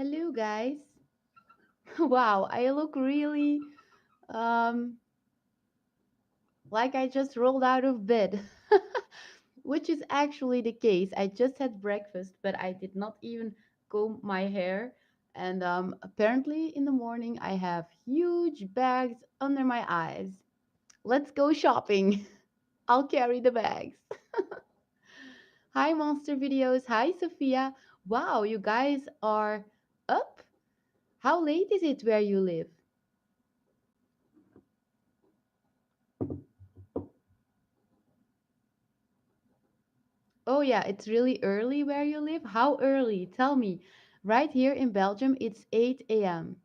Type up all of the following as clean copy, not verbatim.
Hello, guys. Wow, I look really um like I just rolled out of bed, which is actually the case. I just had breakfast, but I did not even comb my hair. And apparently, in the morning, I have huge bags under my eyes. Let's go shopping. I'll carry the bags. Hi, Monster Videos. Hi, Sophia. Wow, you guys are up? How late is it where you live? Oh, yeah, it's really early where you live. How early? Tell me. Right here in Belgium, it's 8 a.m.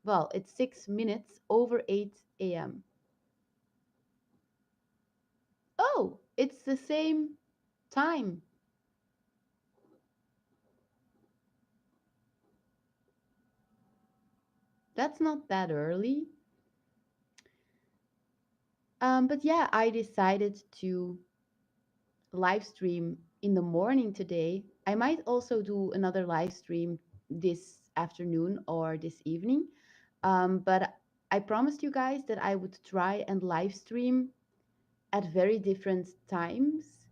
Well, it's 6 minutes over 8 a.m. Oh, it's the same time. That's not that early. But yeah, I decided to live stream in the morning today. I might also do another live stream this afternoon or this evening. But I promised you guys that I would try and live stream at very different times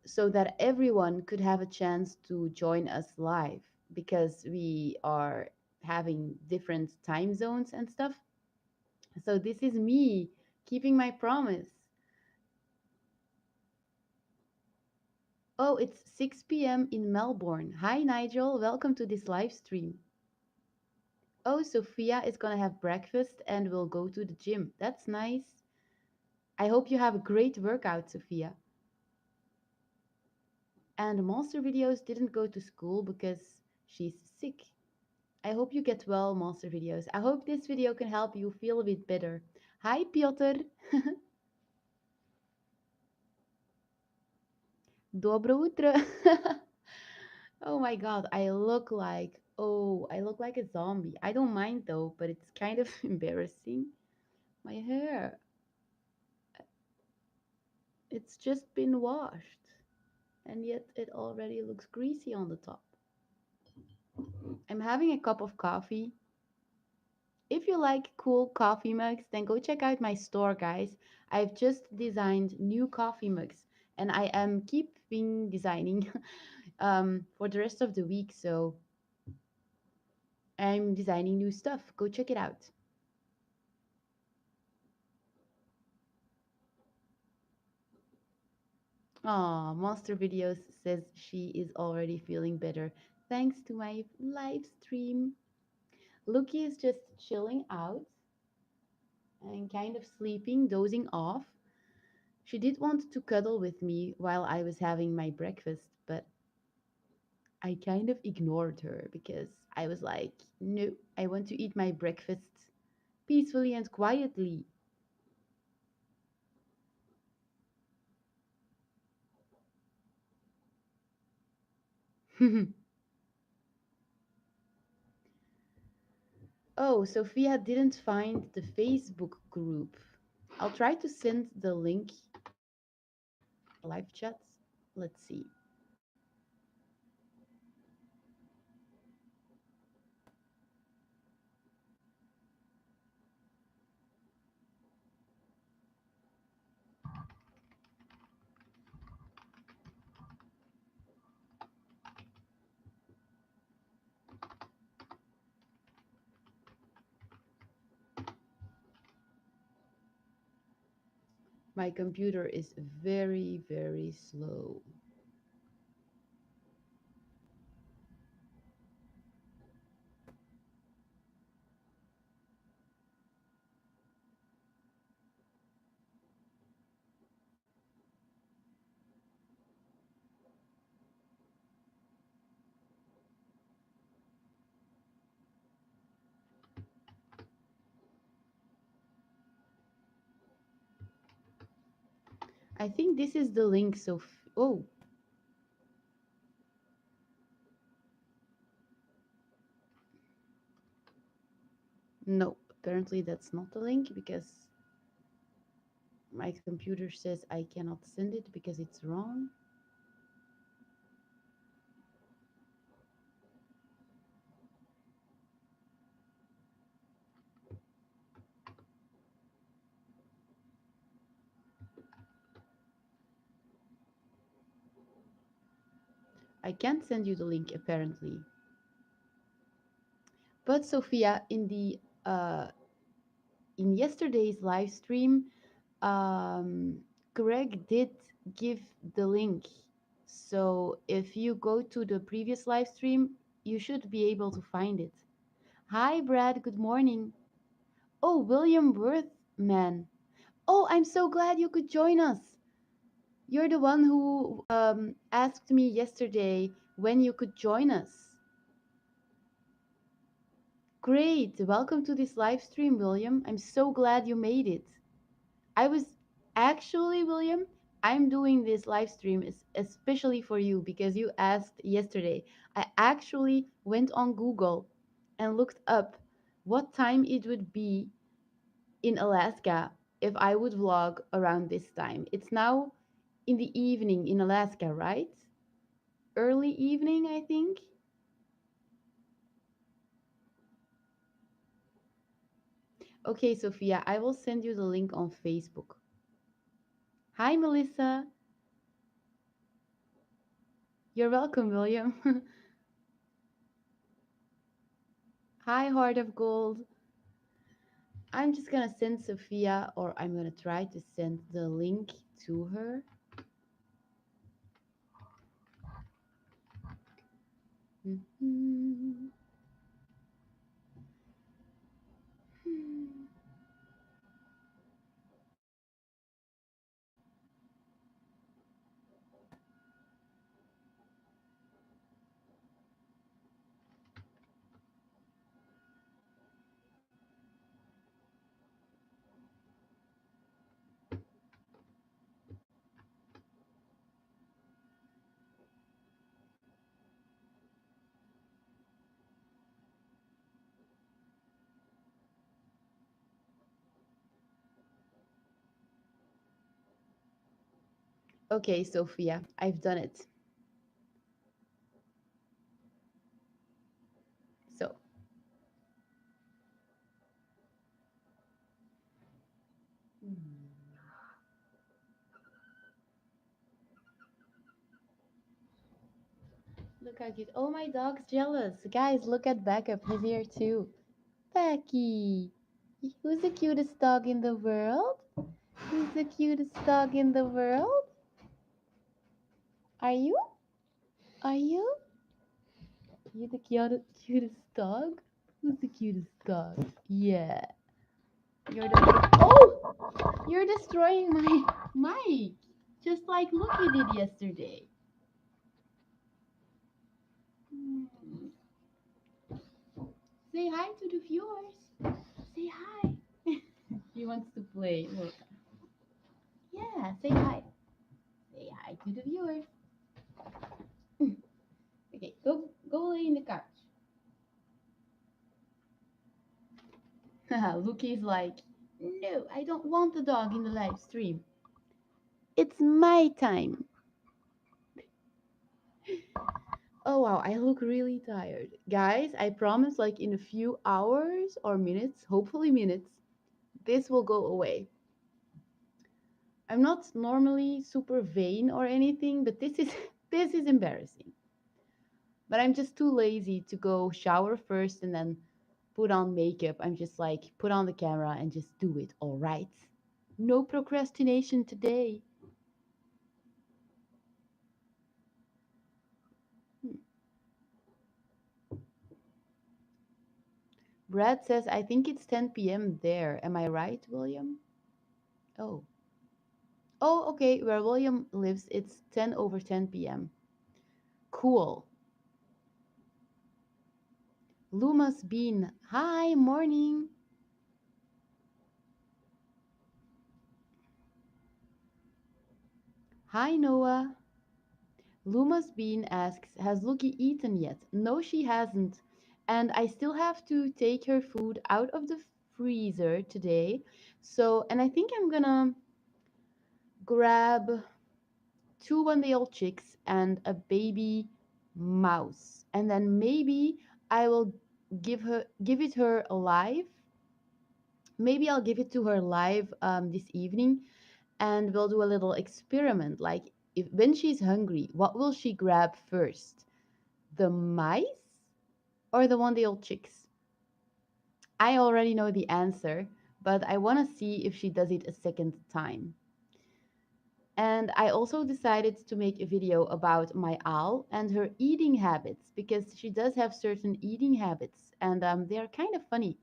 so that everyone could have a chance to join us live because we are having different time zones and stuff. So this is me keeping my promise. Oh, it's 6 p.m. in Melbourne. Hi, Nigel. Welcome to this live stream. Oh, Sophia is gonna have breakfast and will go to the gym. That's nice. I hope you have a great workout, Sophia. And Monster Videos didn't go to school because she's sick. I hope you get well, Monster Videos. I hope this video can help you feel a bit better. Hi, Piotr. Dobro utro. Oh my god, I look like a zombie. I don't mind though, but it's kind of embarrassing. My hair, it's just been washed, and yet it already looks greasy on the top. I'm having a cup of coffee. If you like cool coffee mugs, then go check out my store, guys. I've just designed new coffee mugs, and I am keeping designing for the rest of the week. So I'm designing new stuff. Go check it out. Aw, Monster Videos says she is already feeling better thanks to my live stream. Lucky is just chilling out and kind of sleeping, dozing off. She did want to cuddle with me while I was having my breakfast, but I kind of ignored her because I was like, no, I want to eat my breakfast peacefully and quietly. Oh, Sophia didn't find the Facebook group. I'll try to send the link live chat. Let's see. My computer is very, very slow. I think this is the link, so oh, no, apparently that's not the link because my computer says I cannot send it because it's wrong. I can't send you the link apparently. But Sophia, uh, in yesterday's live stream, um, Greg did give the link. So if you go to the previous live stream, you should be able to find it. Hi, Brad. Good morning. Oh, William Worthman. Oh, I'm so glad you could join us. You're the one who asked me yesterday when you could join us. Great. Welcome to this live stream, William. I'm so glad you made it. I was actually, William, I'm doing this live stream especially for you because you asked yesterday. I actually went on Google and looked up what time it would be in Alaska if I would vlog around this time. It's now in the evening in Alaska, right? Early evening, I think. Okay, Sophia, I will send you the link on Facebook. Hi, Melissa. You're welcome, William. Hi, Heart of Gold. I'm just gonna send Sophia, or I'm gonna try to send the link to her. Mhm. Okay, Sophia, I've done it. So, look how cute. Oh, my dog's jealous. Guys, look at Backup. He's here too. Becky. Who's the cutest dog in the world? Who's the cutest dog in the world? Are you? Are you? You the cutest dog? Who's the cutest dog? Yeah. You're the Oh! You're destroying my mic. Just like Lucky did yesterday. Hmm. Say hi to the viewers. Say hi. He wants to play. Look. Yeah, say hi. Say hi to the viewers. Okay, go lay in the couch. Lookie's like, no, I don't want the dog in the live stream. It's my time. Oh wow, I look really tired. Guys, I promise like in a few hours or minutes, hopefully minutes, this will go away. I'm not normally super vain or anything, but this is this is embarrassing. But I'm just too lazy to go shower first and then put on makeup. I'm just like put on the camera and just do it, all right? No procrastination today. Hmm. Brad says I think it's 10 p.m. there. Am I right, William? Oh. Oh, okay. Where William lives, it's 10 over 10 p.m. Cool. Luma's Bean. Hi, morning. Hi, Noah. Luma's Bean asks, has Lucky eaten yet? No, she hasn't. And I still have to take her food out of the freezer today. So, and I think I'm gonna grab two 1 day old chicks and a baby mouse. And then maybe I will give it her alive. Maybe I'll give it to her live this evening and we'll do a little experiment. Like If when she's hungry, what will she grab first? The mice or the one day old chicks? I already know the answer, but I want to see if she does it a second time. And I also decided to make a video about my owl and her eating habits because she does have certain eating habits and they're kind of funny.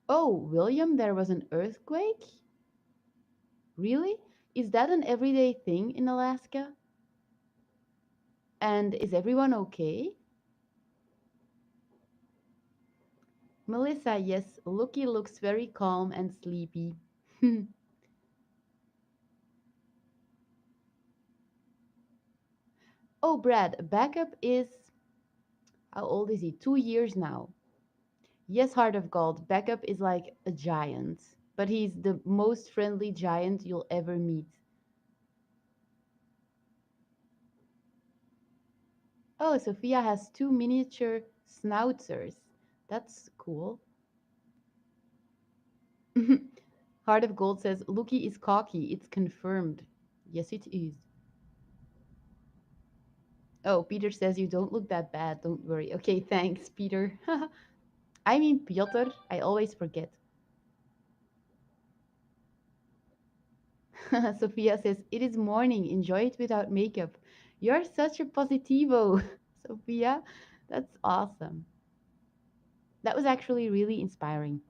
Oh, William, there was an earthquake? Really? Is that an everyday thing in Alaska? And is everyone okay? Melissa, yes, Lucky looks very calm and sleepy. Oh, Brad, Backup is, how old is he? 2 years now. Yes, Heart of Gold, Backup is like a giant, but he's the most friendly giant you'll ever meet. Oh, Sophia has two miniature schnauzers. That's cool. Heart of Gold says, Lucky is cocky. It's confirmed. Yes, it is. Oh, Peter says, you don't look that bad. Don't worry. Okay, thanks, Peter. I mean, Piotr. I always forget. Sophia says, it is morning. Enjoy it without makeup. You're such a positivo, Sophia. That's awesome. That was actually really inspiring.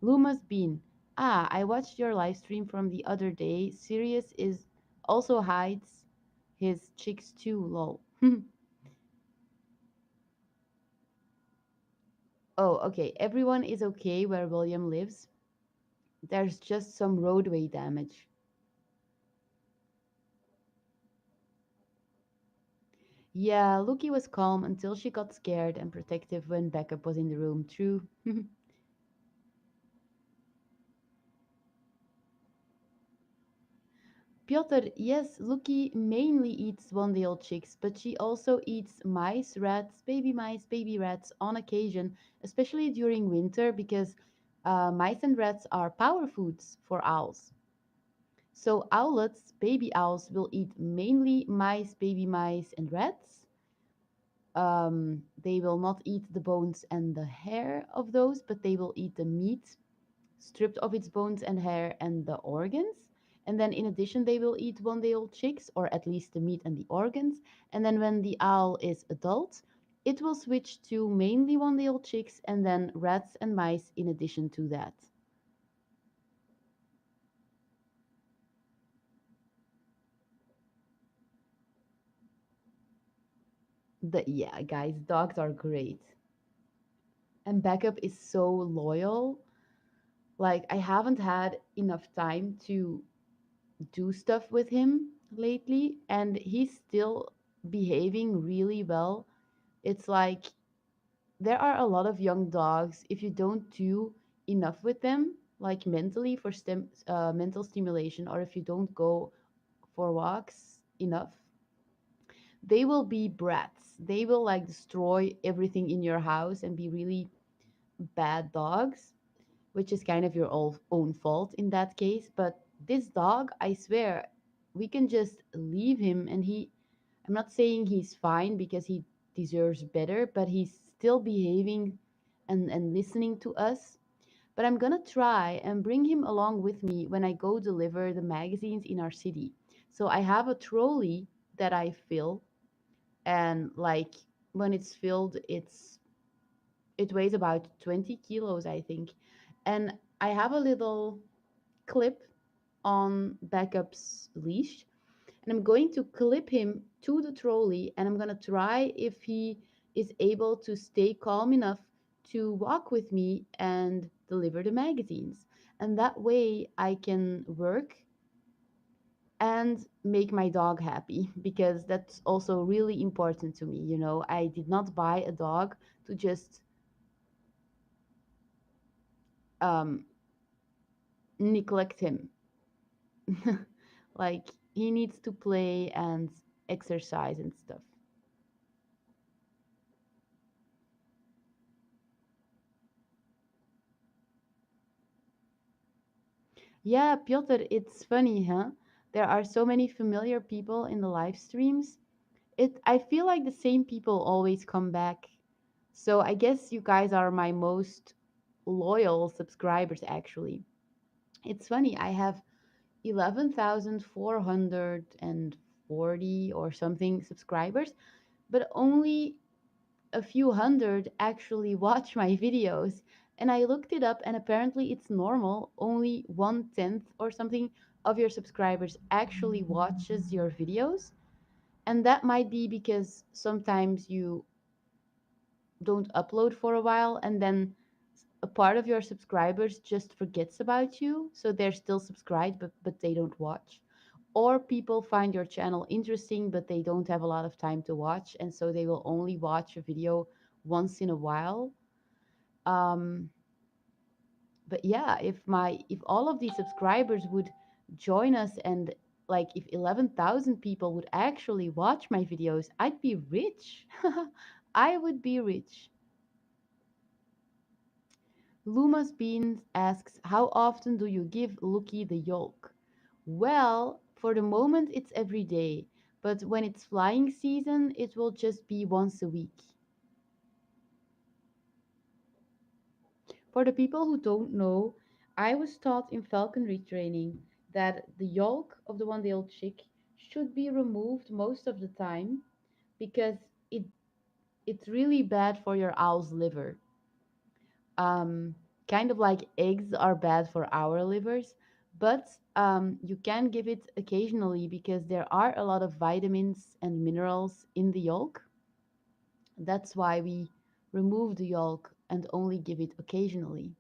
Luma's Bean. Ah, I watched your live stream from the other day. Sirius is also hides his chicks too, lol. Oh, okay. Everyone is okay where William lives. There's just some roadway damage. Yeah, Lucky was calm until she got scared and protective when Backup was in the room. True. Piotr, yes, Lucky mainly eats one-day-old chicks, but she also eats mice, baby rats on occasion, especially during winter because mice and rats are power foods for owls. So owlets, baby owls, will eat mainly mice, baby mice, and rats. They will not eat the bones and the hair of those, but they will eat the meat stripped of its bones and hair and the organs. And then, in addition, they will eat one day old chicks, or at least the meat and the organs. And then, when the owl is adult, it will switch to mainly one day old chicks and then rats and mice in addition to that. Yeah, guys, dogs are great. And Backup is so loyal. Like, I haven't had enough time to do stuff with him lately, and he's still behaving really well. It's like there are a lot of young dogs, if you don't do enough with them, like mentally for mental stimulation, or if you don't go for walks enough, they will be brats. They will like destroy everything in your house and be really bad dogs, which is kind of your own fault in that case. But this dog, I swear, we can just leave him and I'm not saying he's fine because he deserves better, but he's still behaving and listening to us. But I'm gonna try and bring him along with me when I go deliver the magazines in our city. So I have a trolley that I fill, and like when it's filled, it weighs about 20 kilos, I think. And I have a little clip on Backup's leash, and I'm going to clip him to the trolley, and I'm going to try if he is able to stay calm enough to walk with me and deliver the magazines. And that way I can work and make my dog happy because that's also really important to me. I did not buy a dog to just um, neglect him. Like he needs to play and exercise and stuff. Yeah, Piotr, it's funny, huh? There are so many familiar people in the live streams. I feel like the same people always come back. So I guess you guys are my most loyal subscribers actually. It's funny, I have 11,440 or something subscribers, but only a few hundred actually watch my videos. And I looked it up, and apparently it's normal. Only 1/10 or something of your subscribers actually watches your videos. And that might be because sometimes you don't upload for a while, and then a part of your subscribers just forgets about you. So they're still subscribed, but they don't watch. Or people find your channel interesting, but they don't have a lot of time to watch. And so they will only watch a video once in a while. Um, but yeah, if all of these subscribers would join us, and like if 11,000 people would actually watch my videos, I'd be rich. I would be rich. Lumas Beans asks, how often do you give Lucky the yolk? Well, for the moment it's every day, but when it's flying season, it will just be once a week. For the people who don't know, I was taught in falconry training that the yolk of the one-day-old chick should be removed most of the time because it it's really bad for your owl's liver. um, Kind of like eggs are bad for our livers, but you can give it occasionally because there are a lot of vitamins and minerals in the yolk. That's why we remove the yolk and only give it occasionally.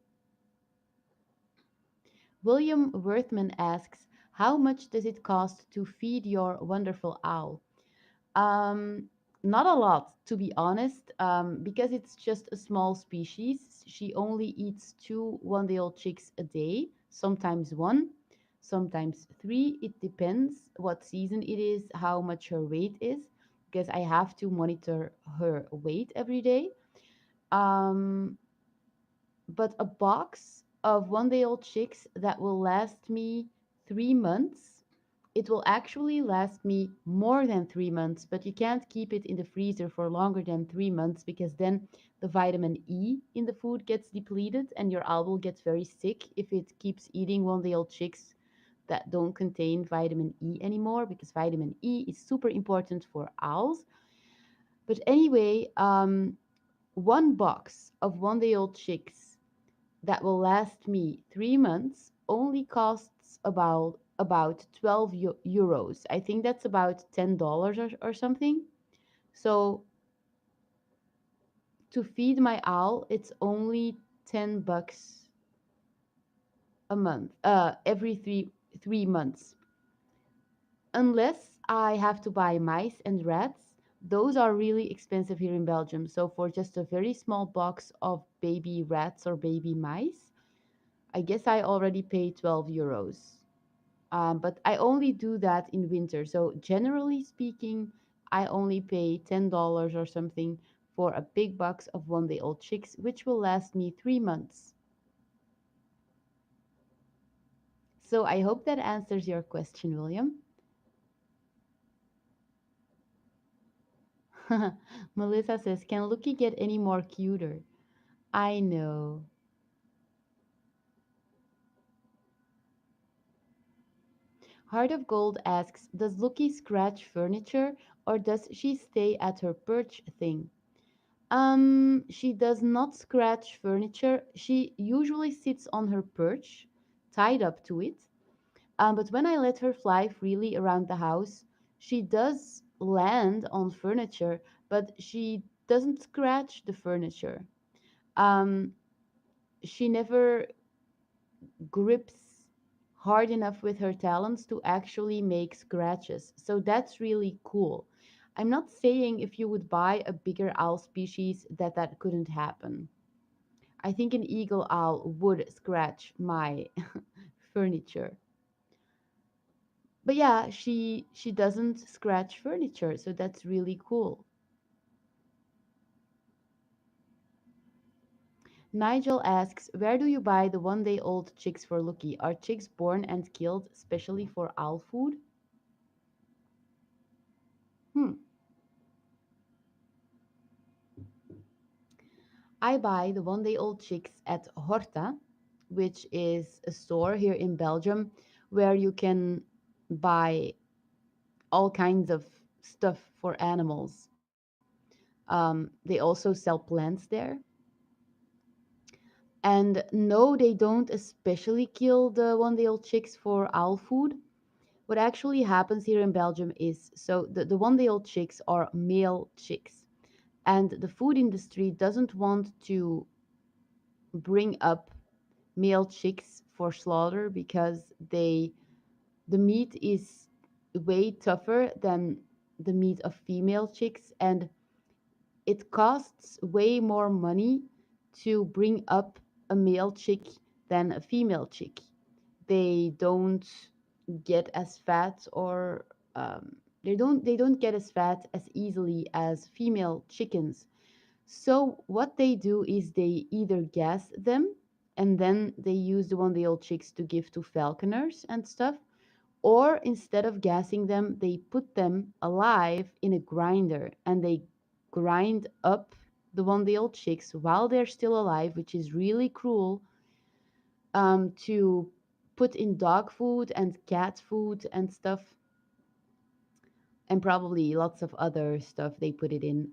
William Worthman asks, how much does it cost to feed your wonderful owl? Um, Not a lot, to be honest, because it's just a small species. She only eats two one-day-old chicks a day, sometimes one, sometimes three. It depends what season it is, how much her weight is, because I have to monitor her weight every day. Um, but a box of one-day-old chicks that will last me 3 months, it will actually last me more than 3 months, but you can't keep it in the freezer for longer than 3 months because then the vitamin E in the food gets depleted and your owl will get very sick if it keeps eating one day old chicks that don't contain vitamin E anymore because vitamin E is super important for owls. But anyway, one box of one day old chicks that will last me 3 months only costs about 12 euros. I think that's about $10 or something. So to feed my owl, it's only 10 bucks a month, every three months. Unless I have to buy mice and rats, those are really expensive here in Belgium. So for just a very small box of baby rats or baby mice, I guess I already pay 12 euros. But I only do that in winter. So generally speaking, I only pay $10 or something for a big box of one day old chicks, which will last me 3 months. So I hope that answers your question, William. Melissa says, can Lucky get any more cuter? I know. Heart of Gold asks, does Lucky scratch furniture or does she stay at her perch thing? She does not scratch furniture. She usually sits on her perch, tied up to it. But when I let her fly freely around the house, she does land on furniture, but she doesn't scratch the furniture. Um, she never grips hard enough with her talons to actually make scratches. So that's really cool. I'm not saying if you would buy a bigger owl species that couldn't happen. I think an eagle owl would scratch my furniture. But yeah, she doesn't scratch furniture, so that's really cool. Nigel asks, where do you buy the 1 day old chicks for Lucky? Are chicks born and killed specially for owl food? Hmm. I buy the 1 day old chicks at Horta, which is a store here in Belgium where you can buy all kinds of stuff for animals. They also sell plants there. And no, they don't especially kill the 1 day old chicks for owl food. What actually happens here in Belgium is so the 1 day old chicks are male chicks, and the food industry doesn't want to bring up male chicks for slaughter because the meat is way tougher than the meat of female chicks, and it costs way more money to bring up a male chick than a female chick. They don't get as fat or they don't get as fat as easily as female chickens. So what they do is they either gas them and then they use the 1 day old chicks to give to falconers and stuff, or instead of gassing them, they put them alive in a grinder and they grind up the 1 day old chicks while they're still alive, which is really cruel, to put in dog food and cat food and stuff, and probably lots of other stuff they put it in.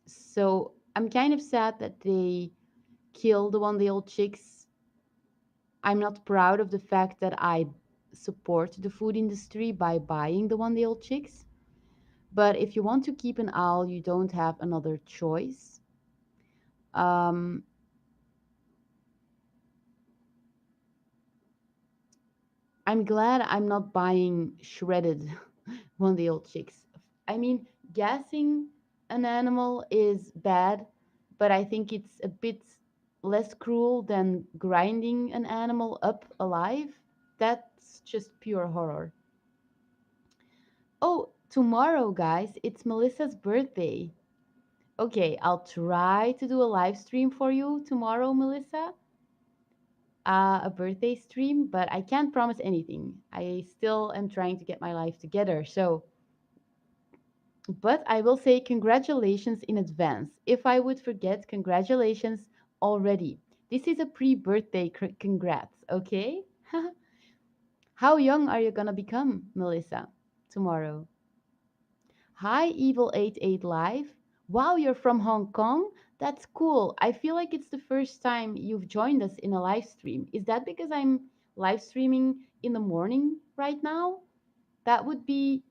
So I'm kind of sad that they kill the 1 day old chicks. I'm not proud of the fact that I support the food industry by buying the 1 day old chicks. But if you want to keep an owl, you don't have another choice. Um, I'm glad I'm not buying shredded 1 day old chicks. I mean, gassing an animal is bad, but I think it's a bit less cruel than grinding an animal up alive. That's just pure horror. Oh, tomorrow, guys, it's Melissa's birthday. Okay, I'll try to do a live stream for you tomorrow, Melissa. A birthday stream, but I can't promise anything. I still am trying to get my life together. So, but I will say congratulations in advance. If I would forget, congratulations already. This is a pre birthday congrats, okay? How young are you gonna become, Melissa, tomorrow? Hi, Evil88 Live. Wow, you're from Hong Kong? That's cool. I feel like it's the first time you've joined us in a live stream. Is that because I'm live streaming in the morning right now? That would be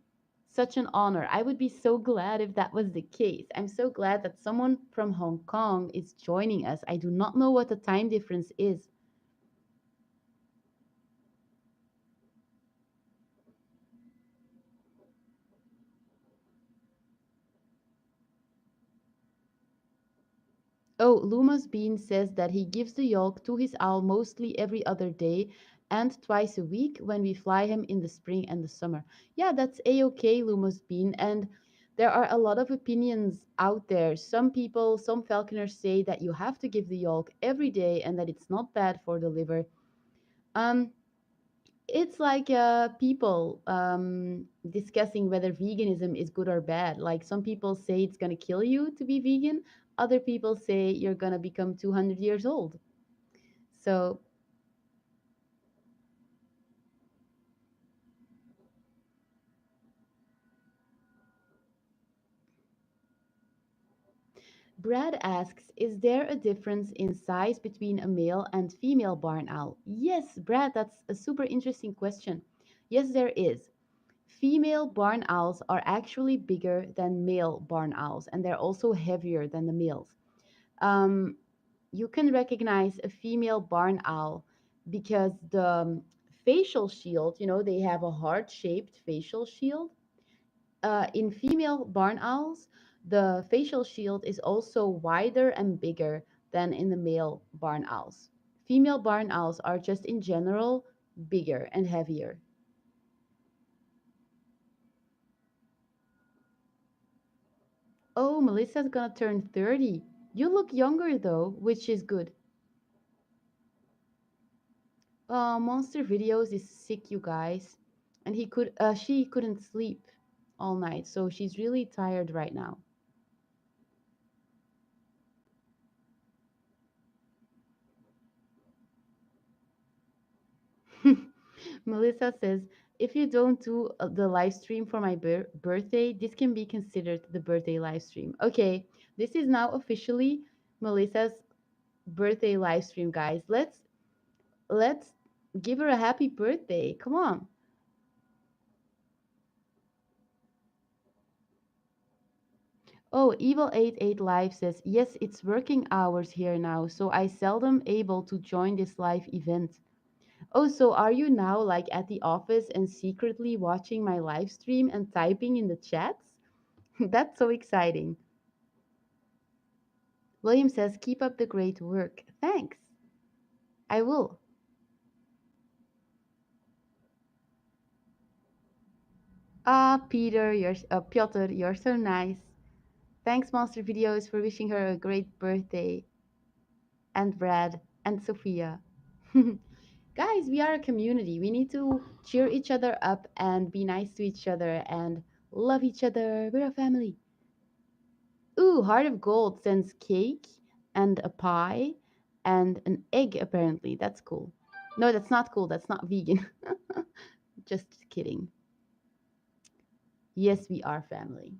such an honor. I would be so glad if that was the case. I'm so glad that someone from Hong Kong is joining us. I do not know what the time difference is. Oh, Lumas Bean says that he gives the yolk to his owl mostly every other day and twice a week when we fly him in the spring and the summer. Yeah, that's a-okay, Lumas Bean. And there are a lot of opinions out there. Some people, some falconers say that you have to give the yolk every day and that it's not bad for the liver. Um, it's like people discussing whether veganism is good or bad. Like some people say it's going to kill you to be vegan, other people say you're going to become 200 years old. So, Brad asks, is there a difference in size between a male and female barn owl? Yes, Brad, that's a super interesting question. Yes, there is. Female barn owls are actually bigger than male barn owls, and they're also heavier than the males. Um, you can recognize a female barn owl because the facial shield, they have a heart shaped facial shield. In female barn owls, the facial shield is also wider and bigger than in the male barn owls. Female barn owls are just in general bigger and heavier. Oh, Melissa's gonna turn 30. You look younger though, which is good. Monster Videos is sick, you guys, and she couldn't sleep all night, so she's really tired right now. Melissa says, if you don't do the live stream for my birthday, this can be considered the birthday live stream. Okay, this is now officially Melissa's birthday live stream, guys. Let's give her a happy birthday. Come on. Oh, Evil88 Live says, yes, it's working hours here now, so I seldom able to join this live event. Oh, so are you now like at the office and secretly watching my live stream and typing in the chats? That's so exciting. William says, keep up the great work. Thanks. I will. Piotr, you're so nice. Thanks, Monster Videos, for wishing her a great birthday. And Brad and Sophia. Guys, we are a community. We need to cheer each other up and be nice to each other and love each other. We're a family. Ooh, Heart of Gold sends cake and a pie and an egg, apparently. That's cool. No, that's not cool. That's not vegan. Just kidding. Yes, we are family.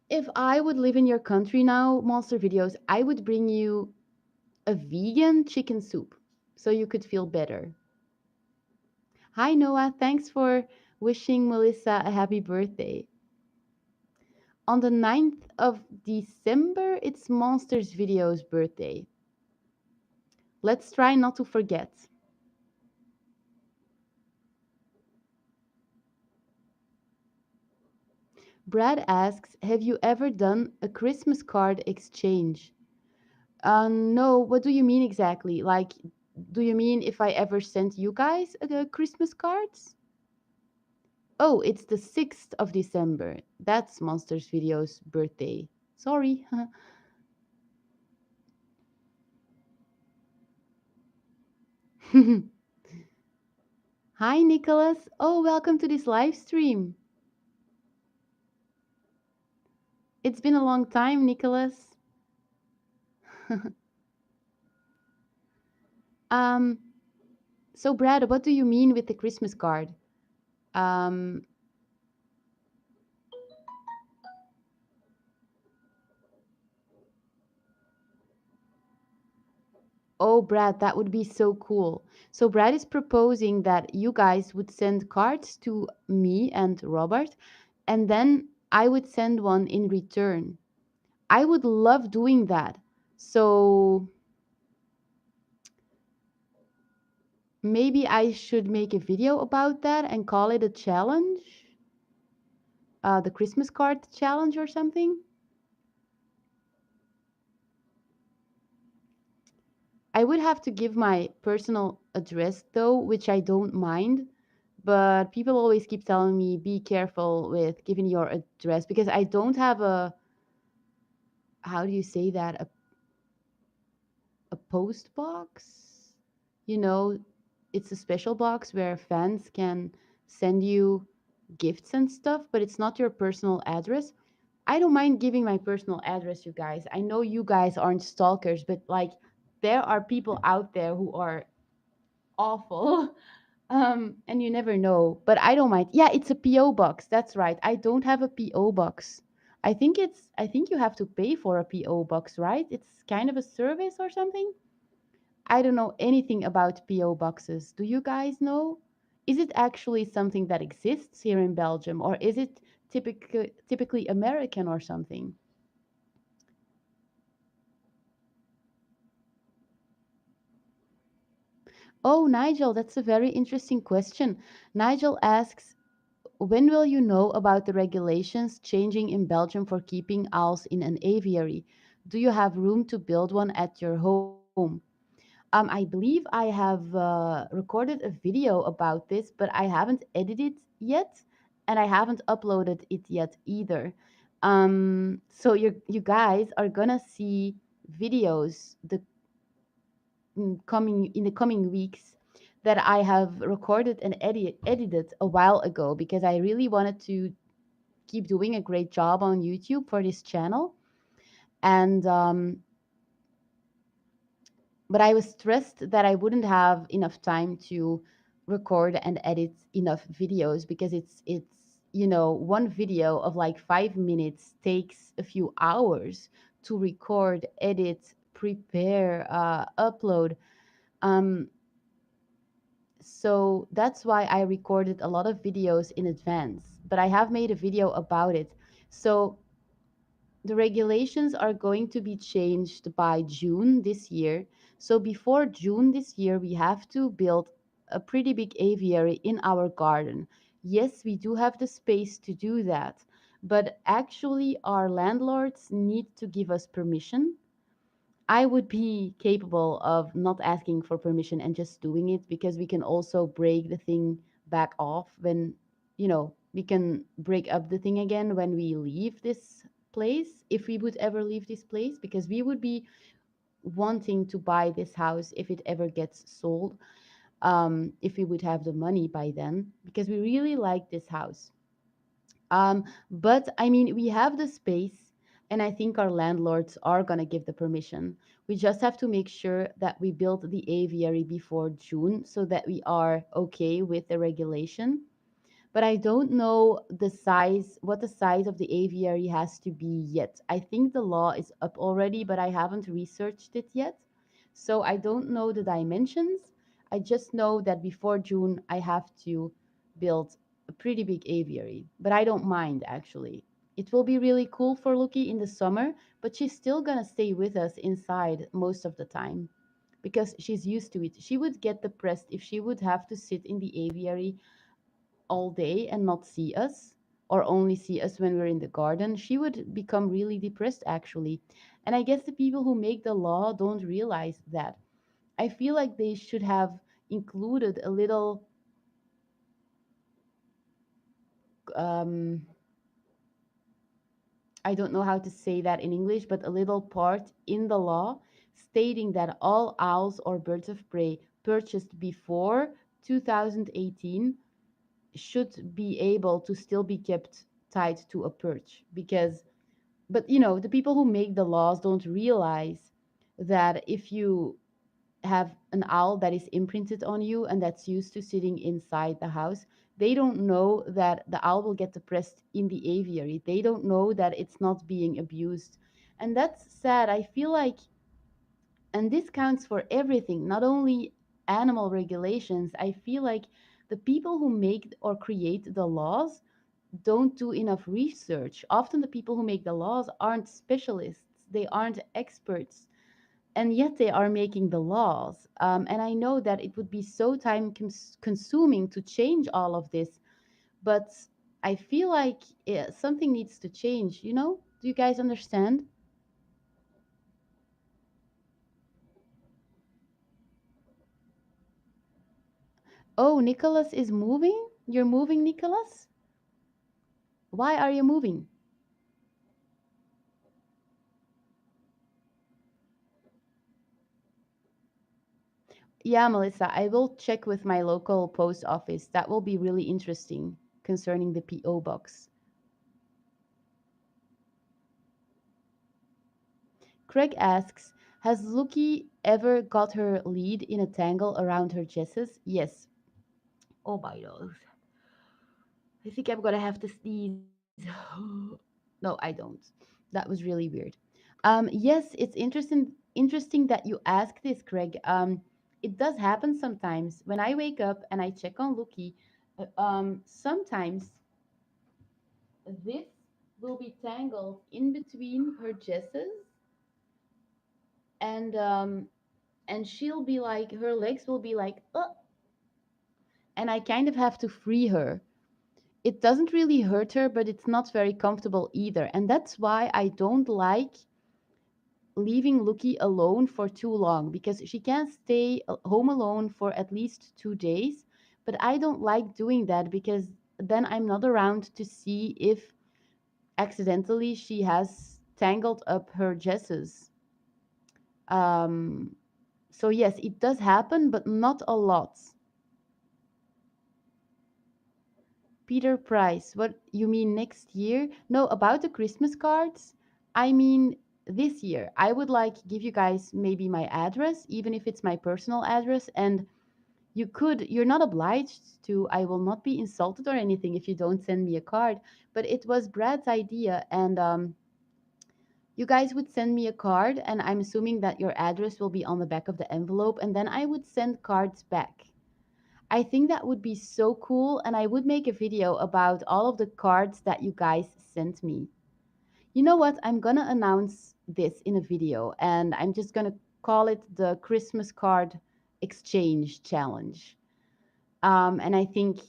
If I would live in your country now, Monster Videos, I would bring you a vegan chicken soup so you could feel better. Hi, Noah. Thanks for wishing Melissa a happy birthday. On the 9th of December, it's Monsters Video's birthday. Let's try not to forget. Brad asks, have you ever done a Christmas card exchange? No, what do you mean exactly? Like, do you mean if I ever sent you guys Christmas cards? Oh, it's the 6th of December. That's Monsters Video's birthday. Sorry. Hi, Nicholas. Oh, welcome to this live stream. It's been a long time, Nicholas. um, so Brad, what do you mean with the Christmas card? Um, oh, Brad, that would be so cool. So Brad is proposing that you guys would send cards to me and Robert, and then I would send one in return. I would love doing that. So maybe I should make a video about that and call it a challenge, the Christmas card challenge or something. I would have to give my personal address though, which I don't mind. But people always keep telling me be careful with giving your address because I don't have a, how do you say that, a post box. You know, it's a special box where fans can send you gifts and stuff, but it's not your personal address. I don't mind giving my personal address, you guys. I know you guys aren't stalkers, but like there are people out there who are awful. And you never know, but I don't mind. Yeah, it's a PO box. That's right. I don't have a PO box. I think you have to pay for a PO box, right? It's kind of a service or something. I don't know anything about PO boxes. Do you guys know? Is it actually something that exists here in Belgium or is it typically American or something? Oh, Nigel, that's a very interesting question. Nigel asks, when will you know about the regulations changing in Belgium for keeping owls in an aviary? Do you have room to build one at your home? I believe I have recorded a video about this, but I haven't edited yet and I haven't uploaded it yet either. So you guys are gonna see videos coming in the coming weeks that I have recorded and edited a while ago because I really wanted to keep doing a great job on YouTube for this channel. And but I was stressed that I wouldn't have enough time to record and edit enough videos because one video of like 5 minutes takes a few hours to record, edit, prepare, upload. Um, so that's why I recorded a lot of videos in advance, but I have made a video about it. So the regulations are going to be changed by June this year. So before June this year, we have to build a pretty big aviary in our garden. Yes, we do have the space to do that, but actually, our landlords need to give us permission. I would be capable of not asking for permission and just doing it because we can also break the thing back off when, we can break up the thing again when we leave this place, if we would ever leave this place, because we would be wanting to buy this house if it ever gets sold, if we would have the money by then, because we really like this house. But I mean, we have the space, and I think our landlords are going to give the permission. We just have to make sure that we build the aviary before June so that we are okay with the regulation. But I don't know what the size of the aviary has to be yet. I think the law is up already, but I haven't researched it yet. So I don't know the dimensions. I just know that before June, I have to build a pretty big aviary. But I don't mind actually. It will be really cool for Lucky in the summer, but she's still gonna stay with us inside most of the time because she's used to it. She would get depressed if she would have to sit in the aviary all day and not see us, or only see us when we're in the garden. She would become really depressed actually. And I guess the people who make the law don't realize that. I feel like they should have included a little um I don't know how to say that in English, but a little part in the law stating that all owls or birds of prey purchased before 2018 should be able to still be kept tied to a perch. Because but the people who make the laws don't realize that if you have an owl that is imprinted on you and that's used to sitting inside the house, they don't know that the owl will get depressed in the aviary. They don't know that it's not being abused. And that's sad. I feel like, and this counts for everything, not only animal regulations. I feel like the people who make or create the laws don't do enough research. Often the people who make the laws aren't specialists, they aren't experts, and yet they are making the laws. And I know that it would be so time consuming to change all of this, but I feel like something needs to change, you know? Do you guys understand? Oh, Nicholas is moving? You're moving, Nicholas? Why are you moving? Yeah, Melissa, I will check with my local post office. That will be really interesting concerning the PO box. Craig asks, has Lucky ever got her lead in a tangle around her jesses? Yes. Oh my nose. I think I'm gonna have to sneeze. No, I don't. That was really weird. Yes, it's interesting that you ask this, Craig. It does happen sometimes when I wake up and I check on Lucky. Sometimes this will be tangled in between her jesses, and she'll be like, her legs will be like, and I kind of have to free her. It doesn't really hurt her, but it's not very comfortable either. And that's why I don't like leaving Lucky alone for too long, because she can stay home alone for at least 2 days. But I don't like doing that because then I'm not around to see if accidentally she has tangled up her jesses. Um, so yes, it does happen, but not a lot. Peter Price, what you mean next year? No, about the Christmas cards. I mean this year. I would like give you guys maybe my address, even if it's my personal address, and you're not obliged to. I will not be insulted or anything if you don't send me a card, but it was Brad's idea, and you guys would send me a card, and I'm assuming that your address will be on the back of the envelope, and then I would send cards back. I think that would be so cool, and I would make a video about all of the cards that you guys sent me. You know what? I'm gonna announce this in a video, and I'm just gonna call it the Christmas card exchange challenge. And I think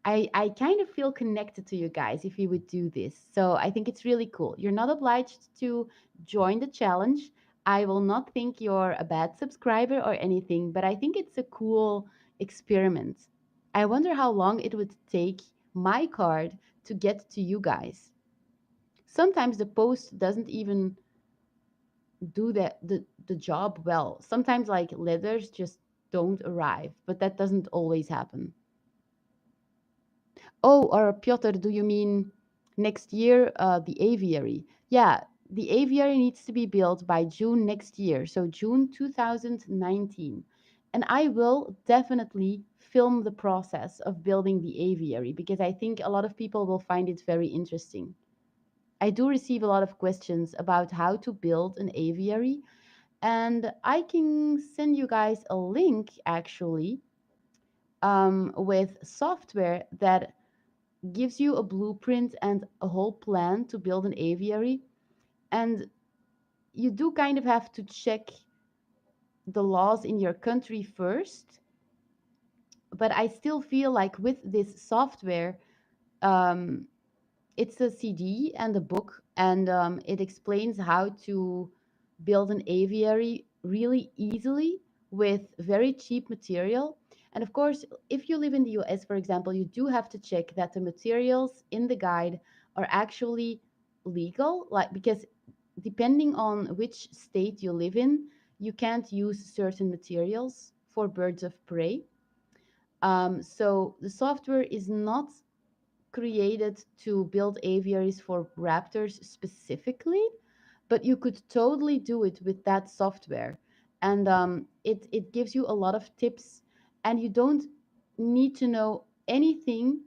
I kind of feel connected to you guys if you would do this. So I think it's really cool. You're not obliged to join the challenge. I will not think you're a bad subscriber or anything, but I think it's a cool experiment. I wonder how long it would take my card to get to you guys. Sometimes the post doesn't even do the job well. Sometimes like letters just don't arrive, but that doesn't always happen. Oh, or Piotr, do you mean next year, the aviary? Yeah, the aviary needs to be built by June next year, so June 2019. And I will definitely film the process of building the aviary because I think a lot of people will find it very interesting. I do receive a lot of questions about how to build an aviary, and I can send you guys a link actually with software that gives you a blueprint and a whole plan to build an aviary. And you do kind of have to check the laws in your country first. But I still feel like with this software, um, it's a CD and a book, and it explains how to build an aviary really easily with very cheap material. And of course, if you live in the US, for example, you do have to check that the materials in the guide are actually legal, like because depending on which state you live in, you can't use certain materials for birds of prey. So the software is not created to build aviaries for raptors specifically, but you could totally do it with that software. And it gives you a lot of tips, and you don't need to know anything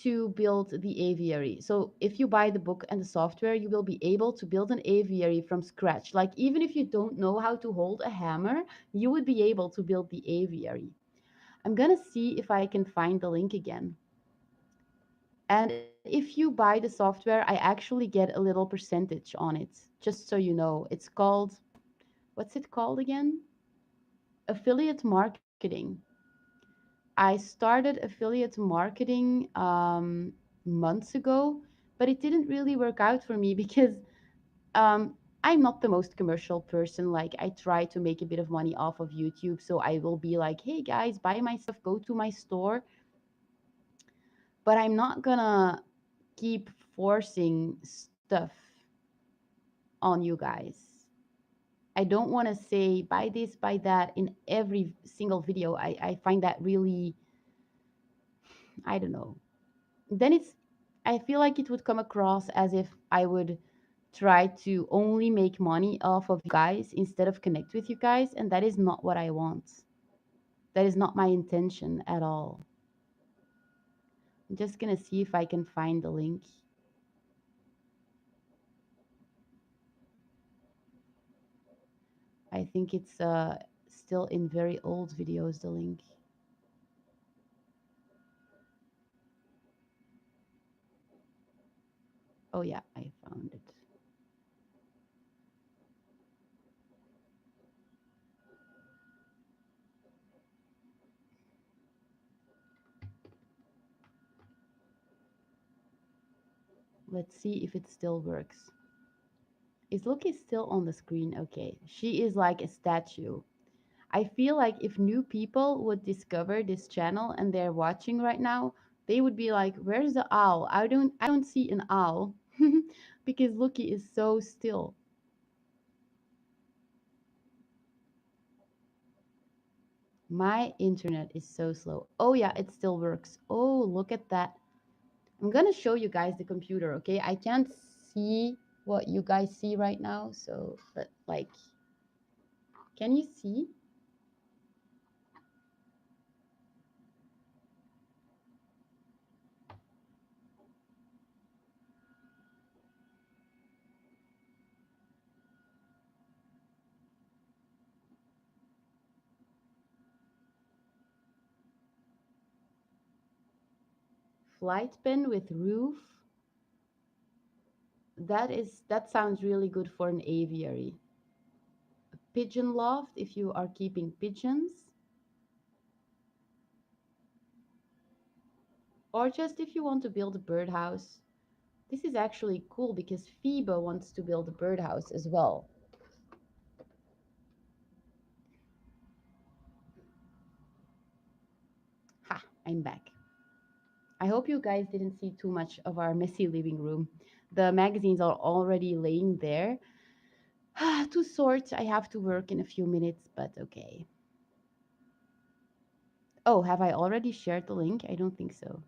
to build the aviary. So if you buy the book and the software, you will be able to build an aviary from scratch. Like even if you don't know how to hold a hammer, you would be able to build the aviary. I'm gonna see if I can find the link again. And if you buy the software, I actually get a little percentage on it, just so you know. It's called, what's it called again? Affiliate marketing. I started affiliate marketing months ago, but it didn't really work out for me because I'm not the most commercial person. Like, I try to make a bit of money off of YouTube. So I will be like, hey guys, buy my stuff, go to my store. But I'm not gonna keep forcing stuff on you guys. I don't want to say buy this, buy that in every single video. I find that really, I don't know. Then I feel like it would come across as if I would try to only make money off of you guys instead of connect with you guys. And that is not what I want. That is not my intention at all. I'm just going to see if I can find the link. I think it's still in very old videos, the link. Oh yeah, I found it. Let's see if it still works. Is Loki still on the screen? Okay, she is like a statue. I feel like if new people would discover this channel and they're watching right now, They would be like, "Where's the owl? I don't see an owl." Because Loki is so still. My internet is so slow. Oh yeah, it still works. Oh, look at that. I'm gonna show you guys the computer, okay? I can't see what you guys see right now, so but like, can you see? Flight pen with roof. That sounds really good for an aviary. Pigeon loft if you are keeping pigeons, or just if you want to build a birdhouse. This is actually cool because Phoebe wants to build a birdhouse as well. Ha, I'm back. I hope you guys didn't see too much of our messy living room. The magazines are already laying there. To sort, I have to work in a few minutes, but okay. Oh, have I already shared the link? I don't think so.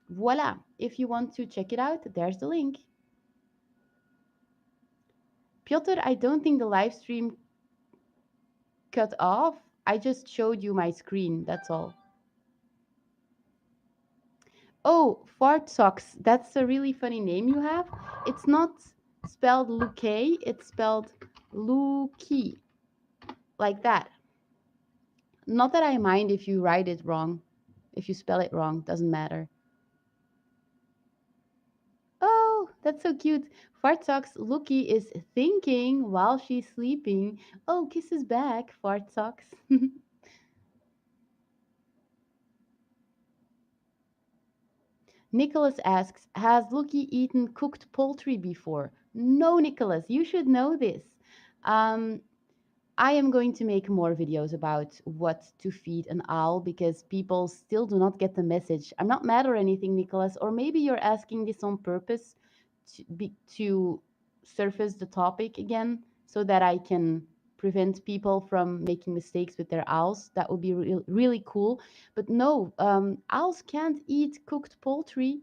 Voila! If you want to check it out, there's the link. Piotr, I don't think the live stream cut off. I just showed you my screen, that's all. Oh, Fart Socks. That's a really funny name you have. It's not spelled Luke, it's spelled Luki, like that. Not that I mind if you write it wrong, if you spell it wrong, doesn't matter. Oh, that's so cute. Fart Socks, Luki is thinking while she's sleeping. Oh, kisses back, Fart Socks. Nicholas asks, has Luki eaten cooked poultry before? No, Nicholas, you should know this. Um, I am going to make more videos about what to feed an owl because people still do not get the message. I'm not mad or anything, Nicholas, or maybe you're asking this on purpose to surface the topic again so that I can prevent people from making mistakes with their owls. That would be really cool. But no, owls can't eat cooked poultry.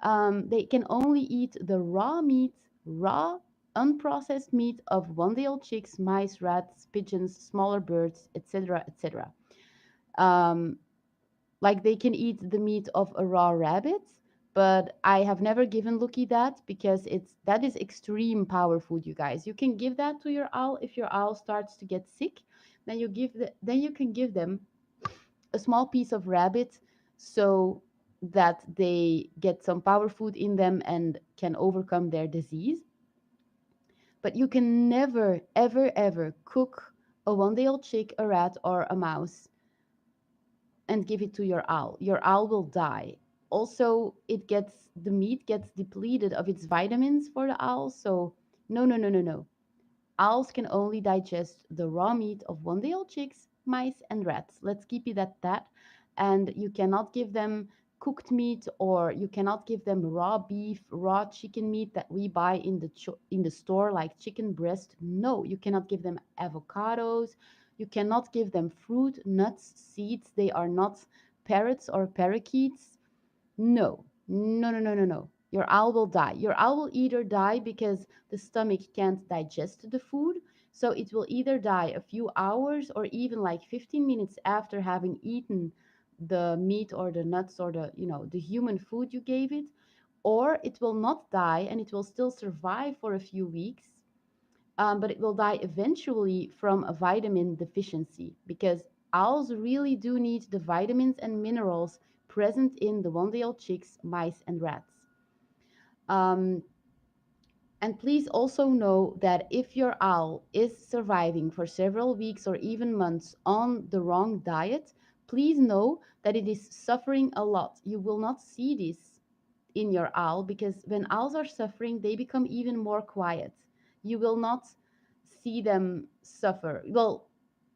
They can only eat the raw meat, raw, unprocessed meat of one-day-old chicks, mice, rats, pigeons, smaller birds, etc., etc. Um, like they can eat the meat of a raw rabbit, but I have never given Lucky that because that is extreme power food, you guys. You can give that to your owl if your owl starts to get sick. Then you can give them a small piece of rabbit so that they get some power food in them and can overcome their disease. But you can never, ever, ever cook a one-day-old chick, a rat, or a mouse and give it to your owl. Your owl will die. Also, the meat gets depleted of its vitamins for the owl. So no, no, no, no, no. Owls can only digest the raw meat of one-day-old chicks, mice, and rats. Let's keep it at that. And you cannot give them cooked meat, or you cannot give them raw beef, raw chicken meat that we buy in the store, like chicken breast. No, you cannot give them avocados. You cannot give them fruit, nuts, seeds. They are not parrots or parakeets. No, no, no, no, no, no. Your owl will die. Your owl will either die because the stomach can't digest the food, so it will either die a few hours or even like 15 minutes after having eaten the meat or the nuts or the human food you gave it, or it will not die and it will still survive for a few weeks, but it will die eventually from a vitamin deficiency because owls really do need the vitamins and minerals present in the one-day-old chicks, mice, and rats. Um, and please also know that if your owl is surviving for several weeks or even months on the wrong diet, please know that it is suffering a lot. You will not see this in your owl because when owls are suffering, they become even more quiet. You will not see them suffer. Well,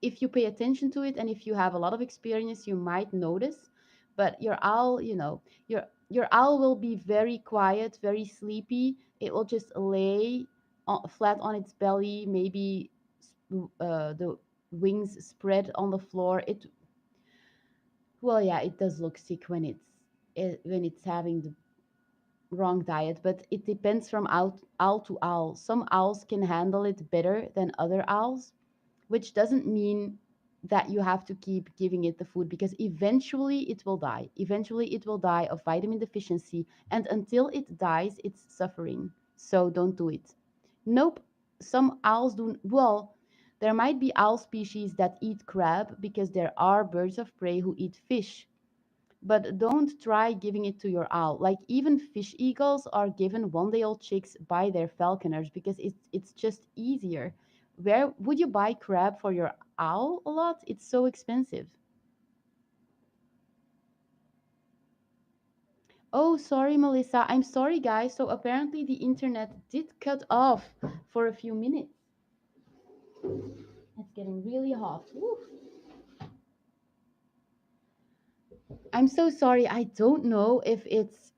if you pay attention to it and if you have a lot of experience, you might notice. But your owl, your owl will be very quiet, very sleepy. It will just lay flat on its belly, maybe the wings spread on the floor. Well, yeah, it does look sick when it's having the wrong diet, but it depends from owl to owl. Some owls can handle it better than other owls, which doesn't mean that you have to keep giving it the food, because eventually it will die. Eventually it will die of vitamin deficiency, and until it dies, it's suffering. So don't do it. Nope. Some owls do well. There might be owl species that eat crab because there are birds of prey who eat fish, but don't try giving it to your owl. Like even fish eagles are given 1 day old chicks by their falconers because it's just easier. Where would you buy crab for your owl a lot? It's so expensive. Oh, sorry, Melissa. I'm sorry, guys. So apparently the internet did cut off for a few minutes. It's getting really hot. Woo. I'm so sorry. I don't know if it's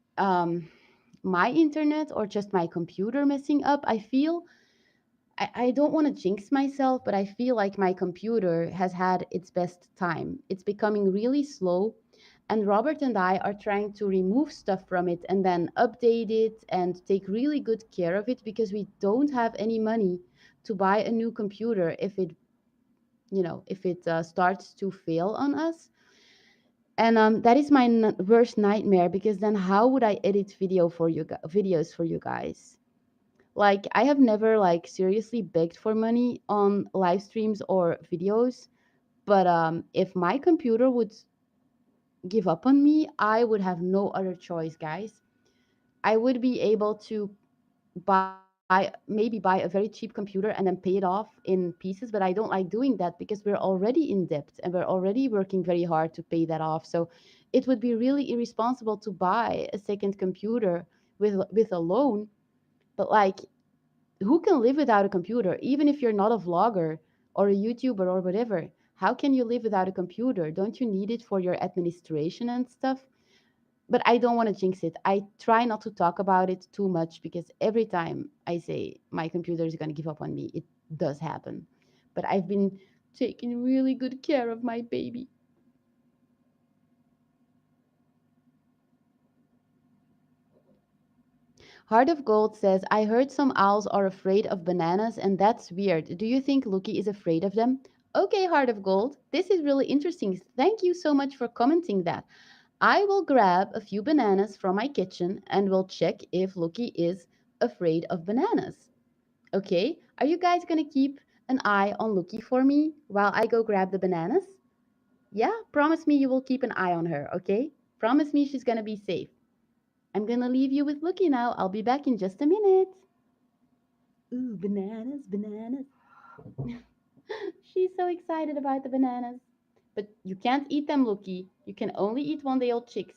my internet or just my computer messing up. I don't want to jinx myself, but I feel like my computer has had its best time. It's becoming really slow, and Robert and I are trying to remove stuff from it and then update it and take really good care of it because we don't have any money to buy a new computer if it starts to fail on us. And that is my worst nightmare, because then how would I edit videos for you guys? Like I have never like seriously begged for money on live streams or videos, but if my computer would give up on me, I would have no other choice, guys. I would be able to buy a very cheap computer and then pay it off in pieces, but I don't like doing that because we're already in debt and we're already working very hard to pay that off. So it would be really irresponsible to buy a second computer with a loan. But like, who can live without a computer, even if you're not a vlogger or a YouTuber or whatever? How can you live without a computer? Don't you need it for your administration and stuff? But I don't want to jinx it. I try not to talk about it too much because every time I say my computer is going to give up on me, it does happen. But I've been taking really good care of my baby. Heart of Gold says, I heard some owls are afraid of bananas, and that's weird. Do you think Lucky is afraid of them? Okay, Heart of Gold, this is really interesting. Thank you so much for commenting that. I will grab a few bananas from my kitchen and we'll check if Lucky is afraid of bananas. Okay, are you guys gonna keep an eye on Lucky for me while I go grab the bananas? Yeah, promise me you will keep an eye on her, okay? Promise me she's gonna be safe. I'm gonna leave you with Lucky now. I'll be back in just a minute. Ooh, bananas, bananas. She's so excited about the bananas. But you can't eat them, Lucky. You can only eat 1 day old chicks.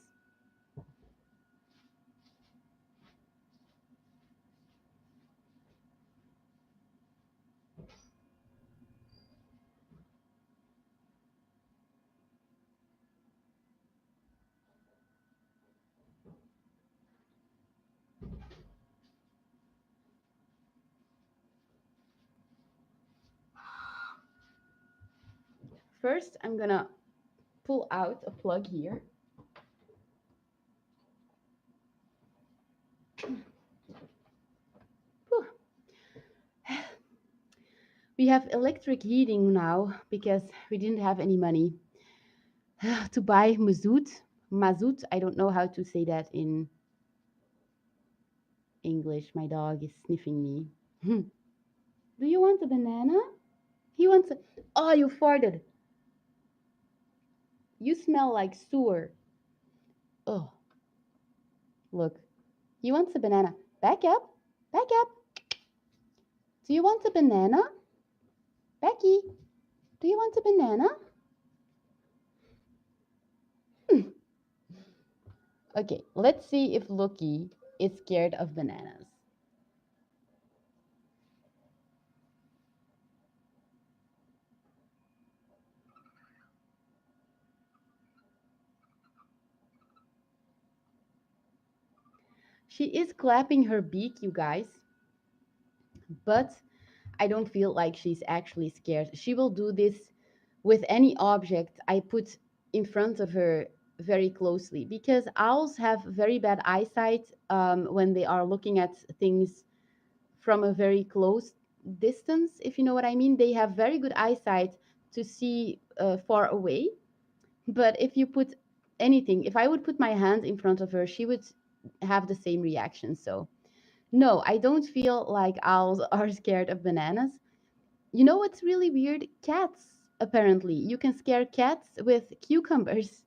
First, I'm gonna pull out a plug here. Whew. We have electric heating now because we didn't have any money to buy mazout. Mazout, I don't know how to say that in English. My dog is sniffing me. Do you want a banana? He wants a. Oh, you farted. You smell like sewer. Oh, look. He wants a banana. Back up. Back up. Do you want a banana? Becky, do you want a banana? Okay, let's see if Loki is scared of bananas. She is clapping her beak, you guys, but I don't feel like she's actually scared. She will do this with any object I put in front of her very closely, because owls have very bad eyesight when they are looking at things from a very close distance, if you know what I mean. They have very good eyesight to see far away. But if you put anything, if I would put my hand in front of her, she would have the same reaction. So, no, I don't feel like owls are scared of bananas. You know what's really weird? Cats, apparently. You can scare cats with cucumbers.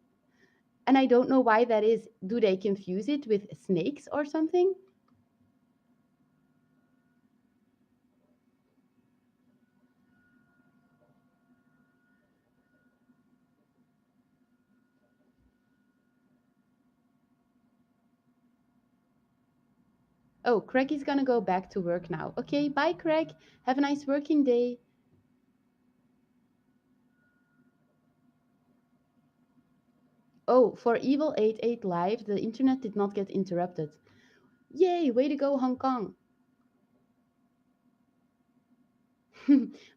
And I don't know why that is. Do they confuse it with snakes or something? Oh, Craig is gonna go back to work now. Okay, bye, Craig. Have a nice working day. Oh, for Evil 88 Live, the internet did not get interrupted. Yay, way to go, Hong Kong.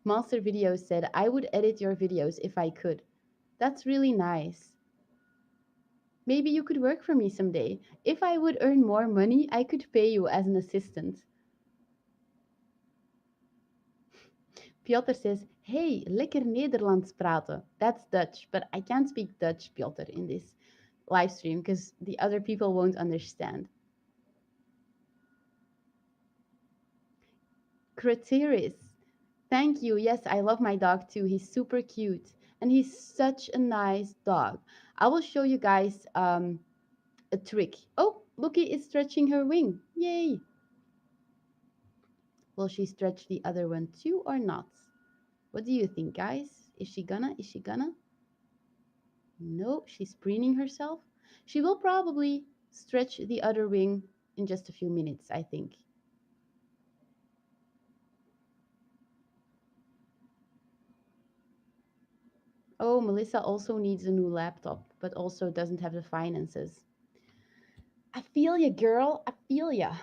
Monster Videos said, I would edit your videos if I could. That's really nice. Maybe you could work for me someday. If I would earn more money, I could pay you as an assistant. Piotr says, hey, lekker Nederlands praten. That's Dutch, but I can't speak Dutch, Piotr, in this live stream because the other people won't understand. Criteris, thank you. Yes, I love my dog too. He's super cute and he's such a nice dog. I will show you guys a trick. Oh, Lucky is stretching her wing. Yay! Will she stretch the other one too or not? What do you think, guys? Is she gonna? Is she gonna? No, she's preening herself. She will probably stretch the other wing in just a few minutes, I think. Oh, Melissa also needs a new laptop, but also doesn't have the finances. I feel ya, girl. I feel ya.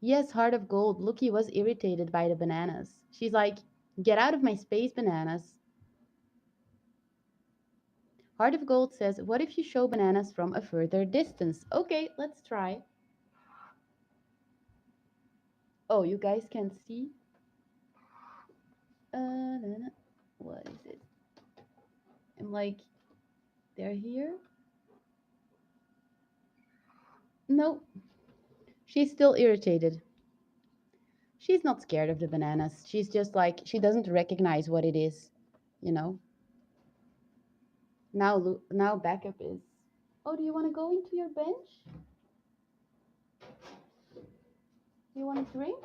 Yes, Heart of Gold. Lucky was irritated by the bananas. She's like, get out of my space, bananas. Heart of Gold says, what if you show bananas from a further distance? Okay, let's try. Oh, you guys can see? What is it? I'm like, they're here? No, she's still irritated. She's not scared of the bananas. She's just like, she doesn't recognize what it is, you know? Now backup is, oh, do you want to go into your bench? Do you want a drink?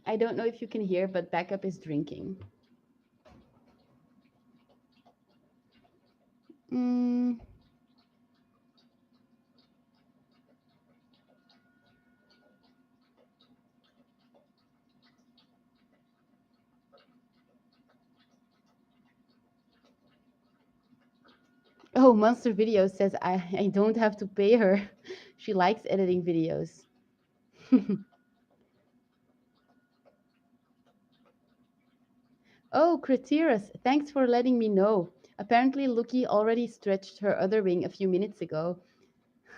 I don't know if you can hear, but backup is drinking. Mm. Oh, Monster Video says I don't have to pay her. She likes editing videos. Oh, Cretiras, thanks for letting me know. Apparently, Lucky already stretched her other wing a few minutes ago.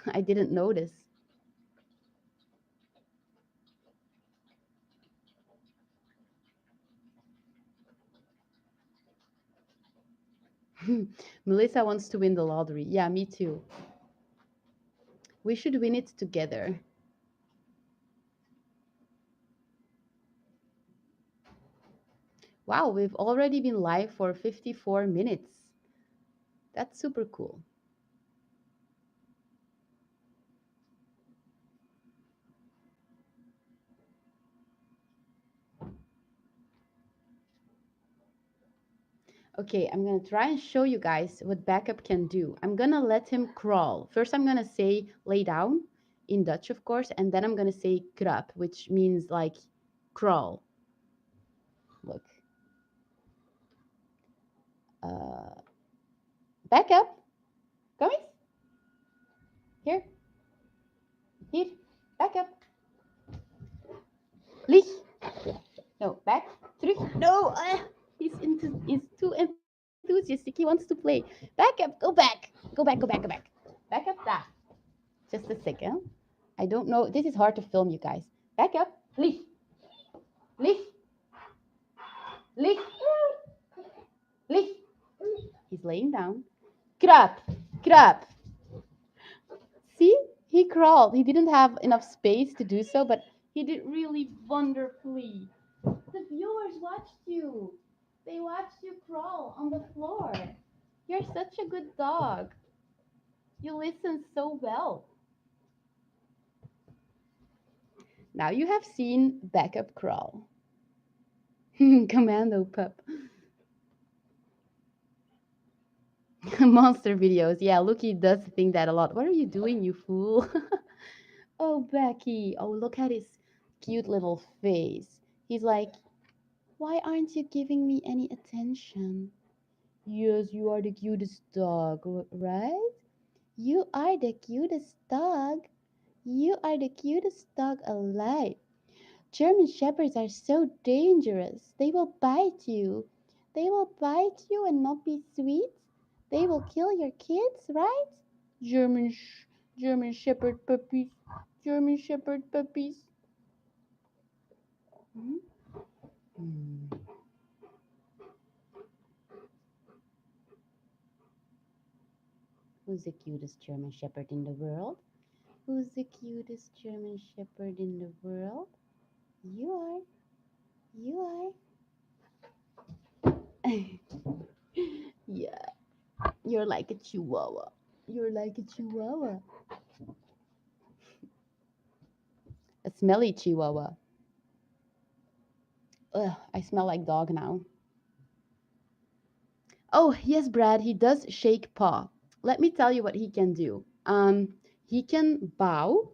I didn't notice. Melissa wants to win the lottery. Yeah, me too. We should win it together. Wow, we've already been live for 54 minutes. That's super cool. Okay, I'm gonna try and show you guys what backup can do. I'm gonna let him crawl. First, I'm gonna say lay down in Dutch, of course, and then I'm gonna say krap, which means like crawl. Look. Uh, Backup. Come here. Here. Back up. Lig. No, back. Terug. No. He's too enthusiastic. He wants to play. Back up. Go back. Go back. Go back. Go back. Back up. That. Just a second. I don't know. This is hard to film, you guys. Back up. Lig. Lig. Lig. Lig. He's laying down. Krap. Krap. See? He crawled. He didn't have enough space to do so, but he did really wonderfully. The viewers watched you. They watched you crawl on the floor. You're such a good dog. You listen so well. Now you have seen Backup crawl. Commando pup. Monster videos. Yeah, Lucky does think that a lot. What are you doing, you fool? Oh, Becky. Oh, look at his cute little face. He's like, why aren't you giving me any attention? Yes, you are the cutest dog, right? You are the cutest dog. You are the cutest dog alive. German Shepherds are so dangerous. They will bite you. They will bite you and not be sweet. They will kill your kids, right? German German Shepherd puppies. German Shepherd puppies. Hmm? Hmm. Who's the cutest German Shepherd in the world? Who's the cutest German Shepherd in the world? You are. You are. Yeah, you're like a chihuahua. You're like a chihuahua. A smelly chihuahua. Ugh, I smell like dog now. Oh, yes, Brad, he does shake paw. Let me tell you what he can do. He can bow.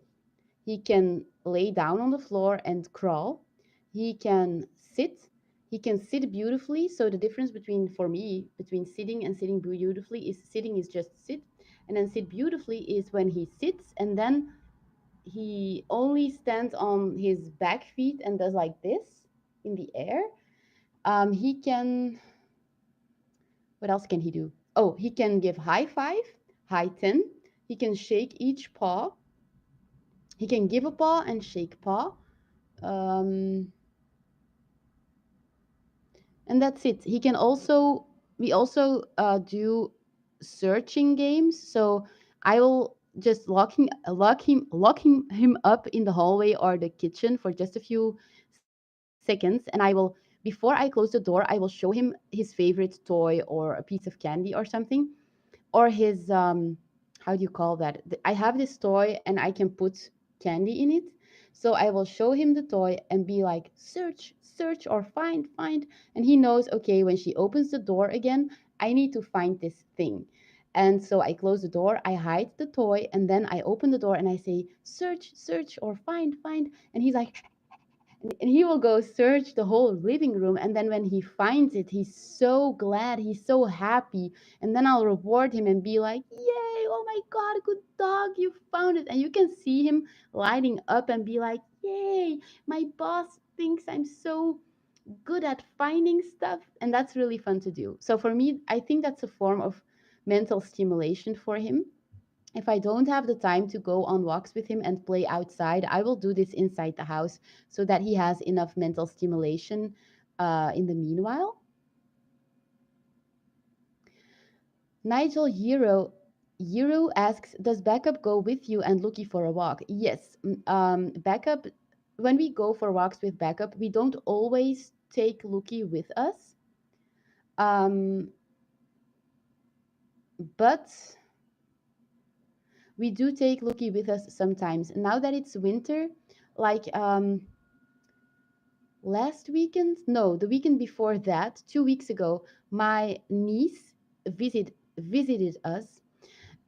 He can lay down on the floor and crawl. He can sit. He can sit beautifully. So the difference between, for me, between sitting and sitting beautifully is sitting is just sit, and then sit beautifully is when he sits and then he only stands on his back feet and does like this in the air. He can, what else can he do? Oh, he can give high five, high 10. He can shake each paw. He can give a paw and shake paw. Um, and that's it. He can also, we also do searching games. So I will just lock him up in the hallway or the kitchen for just a few seconds, and I will, before I close the door, I will show him his favorite toy or a piece of candy or something, or his how do you call that? I have this toy and I can put candy in it. So I will show him the toy and be like, search, search, or find, find. And he knows, okay, when she opens the door again, I need to find this thing. And so I close the door, I hide the toy, and then I open the door and I say, search, search, or find, find. And he's like, and he will go search the whole living room, and then when he finds it, he's so glad, he's so happy, and then I'll reward him and be like, yay, oh my god, good dog, you found it. And you can see him lighting up and be like, yay, my boss thinks I'm so good at finding stuff. And that's really fun to do. So for me, I think that's a form of mental stimulation for him. If I don't have the time to go on walks with him and play outside, I will do this inside the house so that he has enough mental stimulation in the meanwhile. Nigel Hero asks, does Backup go with you and Lucky for a walk? Yes. Backup, when we go for walks with Backup, we don't always take Lucky with us. But we do take Lucky with us sometimes. Now that it's winter, like last weekend, no, the weekend before that, 2 weeks ago, my niece visited us,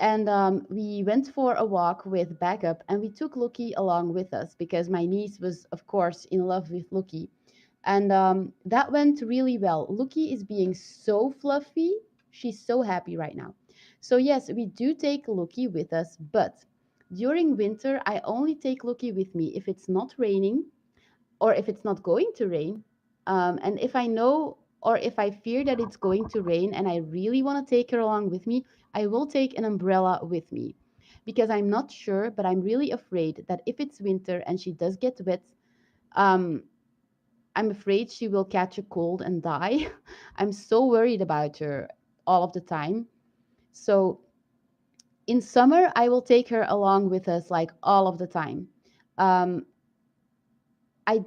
and we went for a walk with Backup, and we took Lucky along with us because my niece was, of course, in love with Lucky, and that went really well. Lucky is being so fluffy; she's so happy right now. So yes, we do take Loki with us, but during winter I only take Loki with me if it's not raining or if it's not going to rain. And if I know or if I fear that it's going to rain and I really want to take her along with me, I will take an umbrella with me because I'm not sure, but I'm really afraid that if it's winter and she does get wet, um, I'm afraid she will catch a cold and die. I'm so worried about her all of the time. So in summer, I will take her along with us like all of the time. Um, I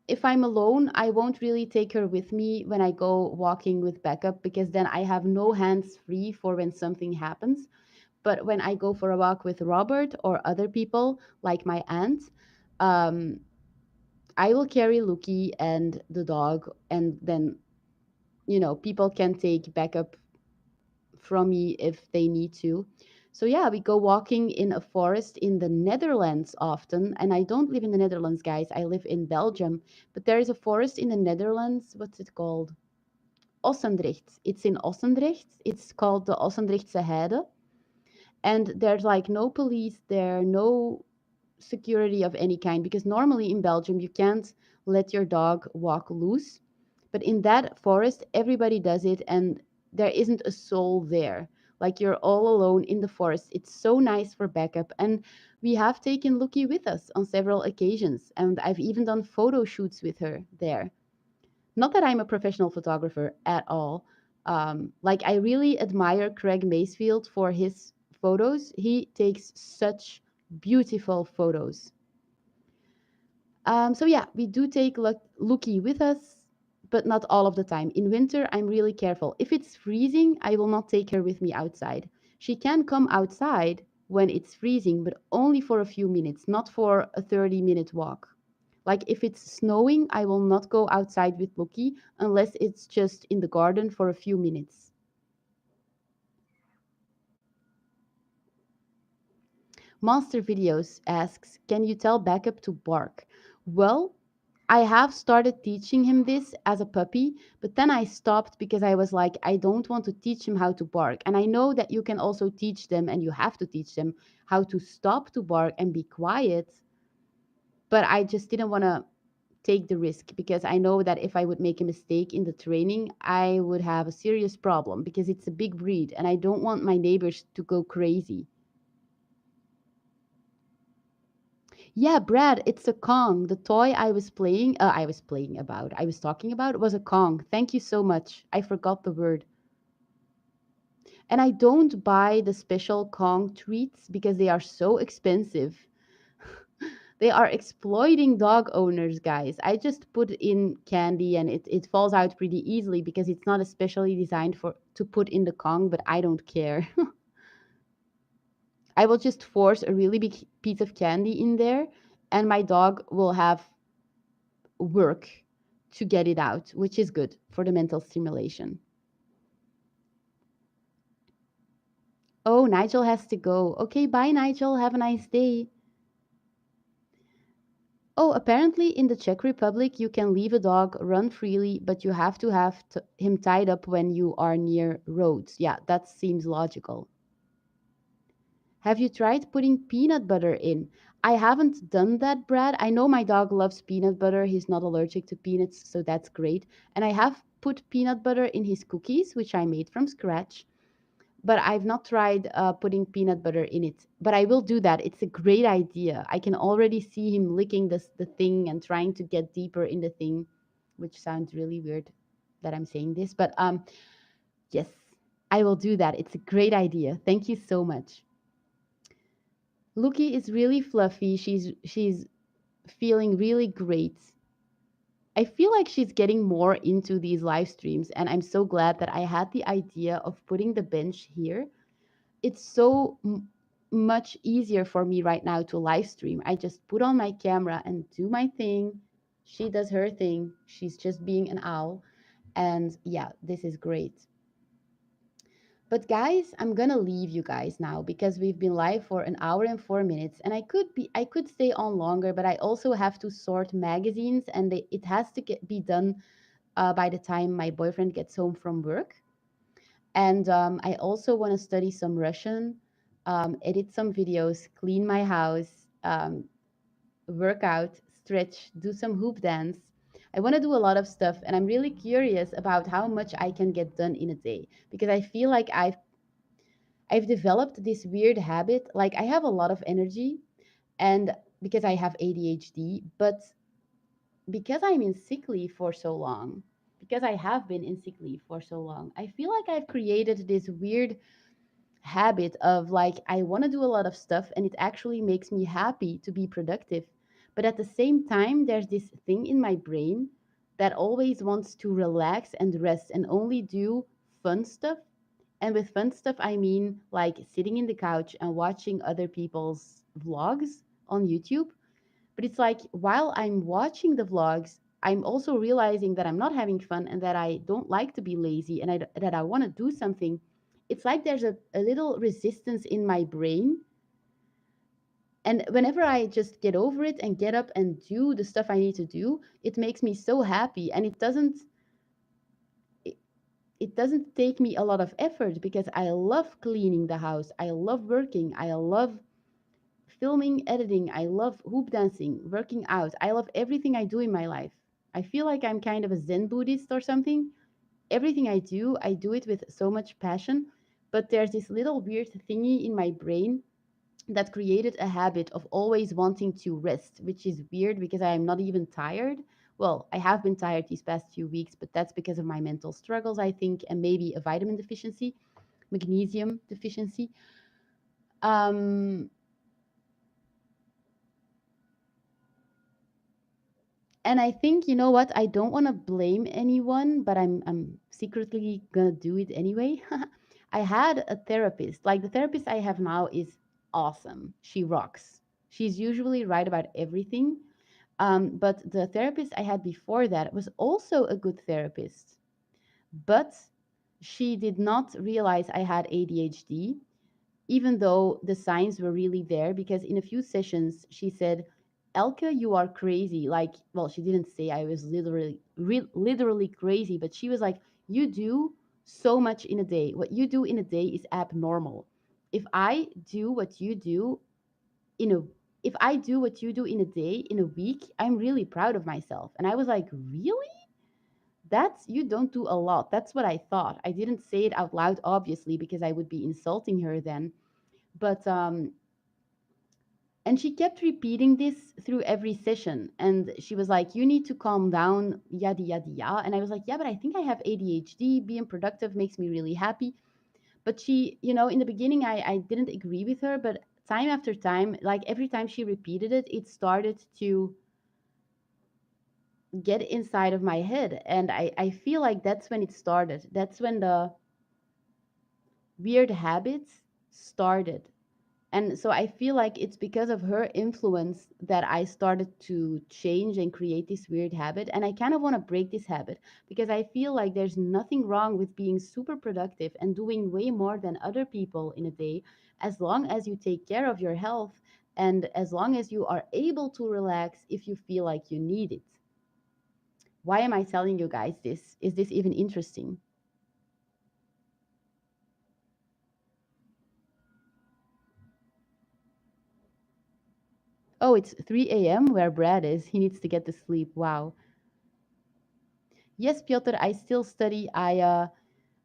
if I'm alone, I won't really take her with me when I go walking with backup because then I have no hands free for when something happens. But when I go for a walk with Robert or other people, like my aunt, um, I will carry Lucky and the dog, and then people can take backup from me if they need to. So yeah, we go walking in a forest in the Netherlands often, and I don't live in the Netherlands, guys. I live in Belgium, but there is a forest in the Netherlands. What's it called? Ossendrecht. It's in Ossendrecht. It's called the Ossendrechtse Heide, and there's like no police there, no security of any kind, because normally in Belgium you can't let your dog walk loose. But in that forest, everybody does it, and there isn't a soul there. Like you're all alone in the forest. It's so nice for backup. And we have taken Lucky with us on several occasions, and I've even done photo shoots with her there. Not that I'm a professional photographer at all. Like, I really admire Craig Macefield for his photos. He takes such beautiful photos. So yeah, we do take Lucky with us, but not all of the time. In winter, I'm really careful. If it's freezing, I will not take her with me outside. She can come outside when it's freezing, but only for a few minutes, not for a 30-minute walk. Like if it's snowing, I will not go outside with Lucky unless it's just in the garden for a few minutes. Monster Videos asks, can you tell Backup to bark? Well, I have started teaching him this as a puppy, but then I stopped because I was like, I don't want to teach him how to bark. And I know that you can also teach them, and you have to teach them how to stop to bark and be quiet. But I just didn't want to take the risk because I know that if I would make a mistake in the training, I would have a serious problem because it's a big breed and I don't want my neighbors to go crazy. Yeah, Brad, it's a Kong. The toy I was talking about was a Kong. Thank you so much. I forgot the word. And I don't buy the special Kong treats because they are so expensive. They are exploiting dog owners, guys. I just put in candy and it falls out pretty easily because it's not especially designed for to put in the Kong, but I don't care. I will just force a really big piece of candy in there and my dog will have work to get it out, which is good for the mental stimulation. Oh, Nigel has to go. Okay, bye, Nigel. Have a nice day. Oh, apparently in the Czech Republic, you can leave a dog run freely, but you have to have him tied up when you are near roads. Yeah, that seems logical. Have you tried putting peanut butter in? I haven't done that, Brad. I know my dog loves peanut butter. He's not allergic to peanuts, so that's great. And I have put peanut butter in his cookies, which I made from scratch, but I've not tried putting peanut butter in it. But I will do that. It's a great idea. I can already see him licking the thing and trying to get deeper in the thing, which sounds really weird that I'm saying this. But yes, I will do that. It's a great idea. Thank you so much. Lucky is really fluffy. She's feeling really great. I feel like she's getting more into these live streams, and I'm so glad that I had the idea of putting the bench here. It's so much easier for me right now to live stream. I just put on my camera and do my thing. She does her thing. She's just being an owl. And yeah, this is great. But guys, I'm gonna leave you guys now because we've been live for an hour and 4 minutes, and I could stay on longer, but I also have to sort magazines, and it has to be done by the time my boyfriend gets home from work. And I also want to study some Russian, edit some videos, clean my house, work out, stretch, do some hoop dance. I want to do a lot of stuff, and I'm really curious about how much I can get done in a day because I feel like I've developed this weird habit. Like I have a lot of energy, and because I have ADHD, but because I'm in sick leave for so long, because I have been in sick leave for so long, I feel like I've created this weird habit of like I want to do a lot of stuff and it actually makes me happy to be productive. But at the same time, there's this thing in my brain that always wants to relax and rest and only do fun stuff. And with fun stuff, I mean like sitting in the couch and watching other people's vlogs on YouTube. But it's like while I'm watching the vlogs, I'm also realizing that I'm not having fun and that I don't like to be lazy and that I want to do something. It's like there's a little resistance in my brain. And whenever I just get over it and get up and do the stuff I need to do, it makes me so happy. And it, it doesn't take me a lot of effort because I love cleaning the house. I love working. I love filming, editing. I love hoop dancing, working out. I love everything I do in my life. I feel like I'm kind of a Zen Buddhist or something. Everything I do it with so much passion. But there's this little weird thingy in my brain that created a habit of always wanting to rest, which is weird because I am not even tired. Well, I have been tired these past few weeks, but that's because of my mental struggles, I think, and maybe a vitamin deficiency, magnesium deficiency. Um, and I think you know what? I don't want to blame anyone, but I'm secretly gonna do it anyway. I had a therapist. Like the therapist I have now is awesome. She rocks. She's usually right about everything. But the therapist I had before that was also a good therapist, but she did not realize I had ADHD even though the signs were really there, because in a few sessions she said, Elke, you are crazy. Like, well, she didn't say I was literally crazy, but she was like, you do so much in a day. What you do in a day is abnormal. If I do what you do in a if I do what you do in a day, in a week, I'm really proud of myself. And I was like, really? That's you don't do a lot. That's what I thought. I didn't say it out loud, obviously, because I would be insulting her then. But and she kept repeating this through every session. And she was like, you need to calm down, yada, yada, yada. And I was like, yeah, but I think I have ADHD. Being productive makes me really happy. But she, in the beginning, I didn't agree with her. But time after time, like every time she repeated it, it started to get inside of my head. And I feel like that's when it started. That's when the weird habits started. And so I feel like it's because of her influence that I started to change and create this weird habit. And I kind of want to break this habit because I feel like there's nothing wrong with being super productive and doing way more than other people in a day, as long as you take care of your health and as long as you are able to relax if you feel like you need it. Why am I telling you guys this? Is this even interesting? Oh, it's 3 a.m. where Brad is. He needs to get to sleep. Wow. Yes, Piotr, I still study. I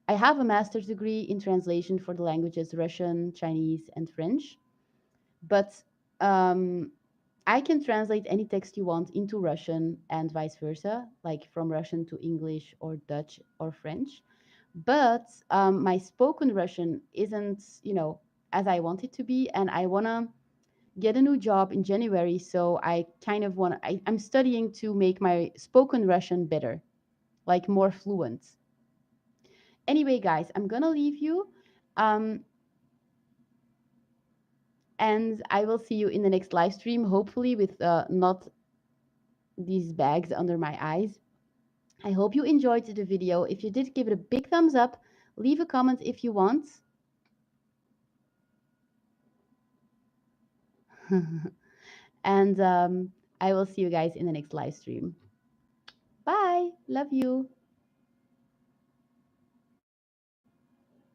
have a master's degree in translation for the languages Russian, Chinese, and French. But um, I can translate any text you want into Russian and vice versa, like from Russian to English or Dutch or French. But my spoken Russian isn't, as I want it to be, and I wanna get a new job in January. So I kind of want. I'm studying to make my spoken Russian better, like more fluent. Anyway, guys, I'm gonna leave you. Um, and I will see you in the next live stream, hopefully with not these bags under my eyes. I hope you enjoyed the video. If you did, give it a big thumbs up. Leave a comment if you want. And I will see you guys in the next live stream. Bye. Love you.